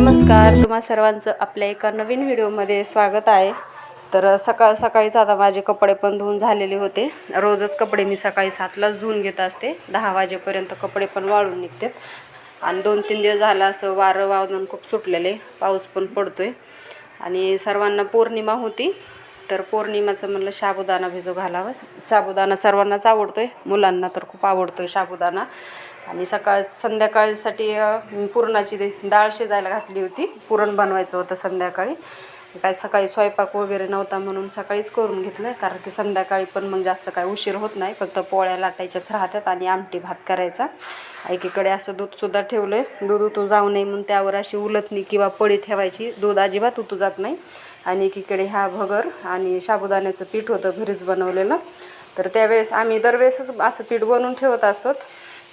नमस्कार, तुम्हा सर्वांचं आपल्या एका नवीन व्हिडिओमध्ये स्वागत आहे। तर सकाळीच आता माझे कपडे पण धुवून झालेले होते। रोजच कपडे मी सकाळी 7लाच धुवून घेत असते, 10 वाजेपर्यंत कपडे पण वाळून निघतात। आणि 2-3 दिवस झाला असं वारं वादळ खूप सुटलेले, पाऊस पण पडतोय आणि सर्वांना पौर्णिमा होती। तर पौर्णिमाचं म्हणलं साबुदाणा भिजू घालावं। साबुदाणा सर्वांनाच आवडतोय, मुलांना तर खूप आवडतोय साबुदाणा। आणि संध्याकाळीसाठी पुरणाची डाळ शिजायला घातली होती, पुरण बनवायचं होतं संध्याकाळी। काय सकाळी स्वयंपाक वगैरे नव्हता म्हणून सकाळीच करून घेतलं, कारण की संध्याकाळी पण मग जास्त काय उशीर होत नाही, फक्त पोळ्या लाटायच्याच राहतात आणि आमटी भात करायचा। एकीकडे असं दूधसुद्धा ठेवलं आहे, दूध उतू जाऊ नये म्हणून त्यावर अशी उलटणी किंवा पळी ठेवायची, दूध अजिबात उतू जात नाही। आणि एकीकडे हा भगर आणि साबुदाण्याचं पीठ होतं घरीच बनवलेलं। तर त्यावेळेस आम्ही दरवेळेसच असं पीठ बनवून ठेवत असतो।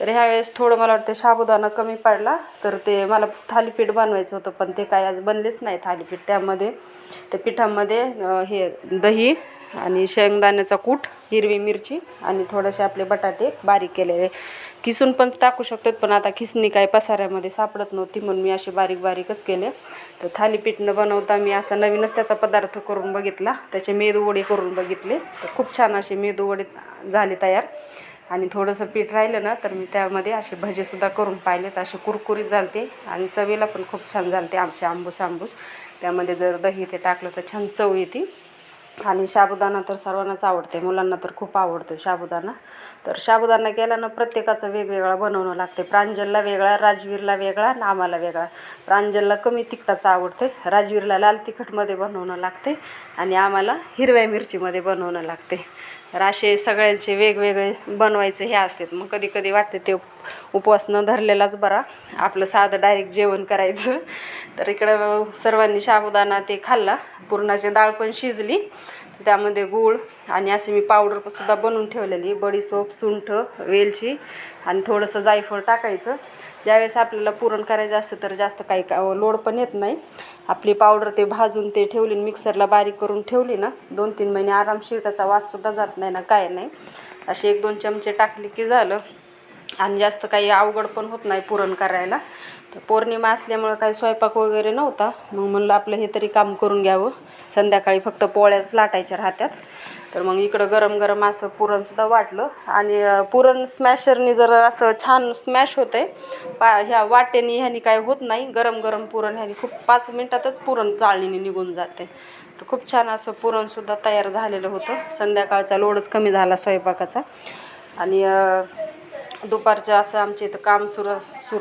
तर ह्यावेळेस थोडं मला वाटतं साबुदाणा कमी पडला, तर ते मला थालीपीठ बनवायचं होतं, पण ते काय आज बनलेच नाही थालीपीठ। त्यामध्ये त्या पिठामध्ये हे दही आणि शेंगदाण्याचा कूट, हिरवी मिरची आणि थोडेसे आपले बटाटे बारीक केलेले, किसून पण टाकू शकतात, पण आता खिसणी काय पसाऱ्यामध्ये सापडत नव्हती म्हणून मी अशी बारीकच केले। तर थालीपीठ न बनवता मी असा नवीनच त्याचा पदार्थ करून बघितला, त्याचे मेदू वडे करून बघितले। तर खूप छान असे मेदू वडे झाले तयार। आणि थोडंसं पीठ राहिलं ना, तर मी त्यामध्ये असे भजेसुद्धा करून पाहिलेत, असे कुरकुरीत झालते आणि चवीला पण खूप छान झालते, आमचे आंबूस। त्यामध्ये जर दही ते टाकलं तर छान चव येते। आणि साबुदाणा तर सर्वांनाच आवडते, मुलांना तर खूप आवडतो साबुदाणा। तर साबुदाणा केल्यानं प्रत्येकाचं वेगवेगळा बनवणं लागते, प्रांजलला वेगळा, राजवीरला वेगळा आणि आम्हाला वेगळा। प्रांजलला कमी तिखटाचं आवडते, राजवीरला लाल तिखटमध्ये बनवणं लागते आणि आम्हाला हिरव्या मिरचीमध्ये बनवणं लागते। तर असे सगळ्यांचे वेगवेगळे बनवायचे हे असते। मग कधी कधी वाटते ते उपवास न धरलेलाच बरा, आपलं साधं डायरेक्ट जेवण करायचं। तर इकडं सर्वांनी साबुदाणा ते खाल्ला, पुरणाची डाळ पण शिजली, त्यामध्ये गूळ आणि अशी मी पावडरसुद्धा बनवून ठेवलेली, बडीशोप, सुंठ, वेलची आणि थोडंसं जायफळ टाकायचं। ज्यावेळेस आपल्याला पुरण करायचं असतं तर जास्त काही लोड पण येत नाही। आपली पावडर ते भाजून ते ठेवली, मिक्सरला बारीक करून ठेवली ना, 2-3 महिने आरामशीर त्याचा वाससुद्धा जात नाही ना, काय नाही। असे 1-2 चमचे टाकले की झालं, आणि जास्त काही अवघड पण होत नाही पुरण करायला। तर पौर्णिमा असल्यामुळं काही स्वयंपाक वगैरे नव्हता, मग म्हणलं आपलं हे तरी काम करून घ्यावं, संध्याकाळी फक्त पोळ्याच लाटायच्या राहतात। तर मग इकडं गरम असं पुरणसुद्धा वाटलं, आणि पुरण स्मॅशरने जर असं छान स्मॅश होते, ह्या वाटेने ह्यानी काय होत नाही, गरम पुरण ह्यानी खूप 5 मिनटातच पुरण चाळणीने निघून जाते। तर खूप छान असं पुरणसुद्धा तयार झालेलं होतं, संध्याकाळचा लोडच कमी झाला स्वयंपाकाचा। आणि दुपारचं असं आमच्या इथं काम सुरू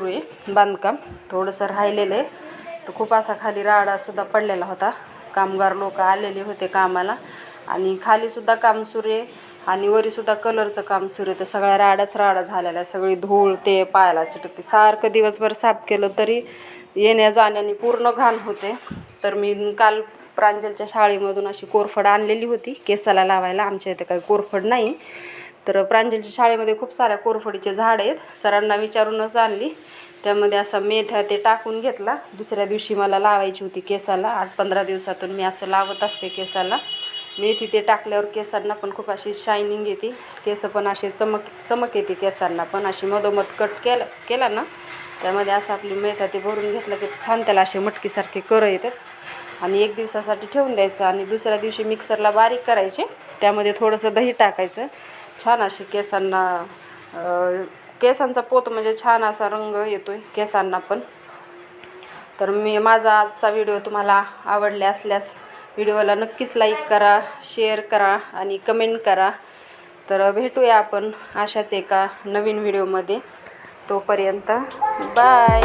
आहे, बांधकाम थोडंसं राहिलेलं आहे। तर खूप असा खाली राडासुद्धा पडलेला होता, कामगार लोक आलेले होते कामाला, आणि खालीसुद्धा काम सुरू आहे आणि वरीसुद्धा कलरचं काम सुरू आहे। तर सगळ्या राडा झालेला आहे, सगळी धूळ ते पायाला चिटकते, सारखं दिवसभर साफ केलं तरी येण्या जाण्याने पूर्ण घाण होते। तर मी काल प्रांजलच्या शाळेमधून अशी कोरफड आणलेली होती केसाला लावायला, आमच्या इथे काही कोरफड नाही। तर प्रांजलच्या शाळेमध्ये खूप साऱ्या कोरफडीचे झाड आहेत, सरांना विचारूनच आणली। त्यामध्ये असा मेथ्या ते टाकून घेतला, दुसऱ्या दिवशी मला लावायची होती केसाला, 8-15 दिवसातून मी असं लावत असते केसाला। मेथी ते टाकल्यावर केसांना पण खूप अशी शायनिंग येते, केस पण असे चमक येते केसांना पण। अशी मधोमध कट केला ना, त्यामध्ये असं आपली मेथ्या ते भरून घेतलं की छान त्याला असे मटकीसारखे कर येतात, आणि 1 दिवसासाठी ठेवून द्यायचं, आणि दुसऱ्या दिवशी मिक्सरला बारीक करायचे, त्यामध्ये थोडंसं दही टाकायचं, छान असे केसांचा पोत म्हणजे छान असा रंग येतोय केसांना पण। तर माझा आजचा व्हिडिओ तुम्हाला आवडले असल्यास व्हिडिओला नक्कीच लाईक करा, शेअर करा आणि कमेंट करा। तर भेटूया आपण अशाच एका नवीन व्हिडिओमध्ये, तोपर्यंत बाय।